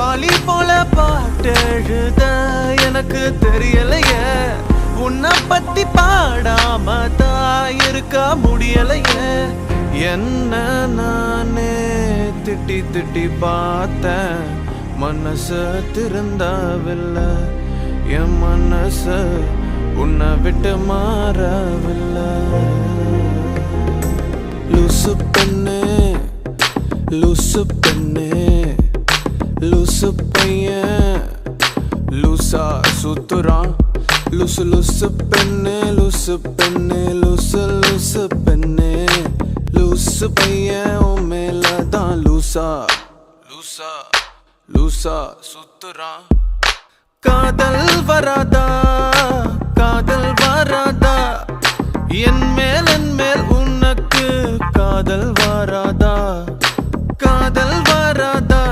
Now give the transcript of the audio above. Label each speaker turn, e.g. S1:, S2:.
S1: வாலி போல பாட்டெழுத எனக்கு தெரியலையே உன்னை பத்தி பாடாம தான் இருக்க முடியலையே என்ன நானே திட்டி திட்டி பார்த்தேன் மனசு திருந்தவில்லை என் மனசு உன்னை விட்டு மாறவில்லை லூசு பெண்ணே லூசு பெண்ணே லூசு பையன் லூசா சுத்துறான் லூசு லூசு பெண்ணே லூசு பெண்ணே லூசு லூசு பெண்ணே லூசு பையன் உன் மேலதான் லூசா லூசா லூசா சுத்துறான் காதல் வராதா காதல் வராதா என் மேல் உனக்கு காதல் வராதா காதல் வராதா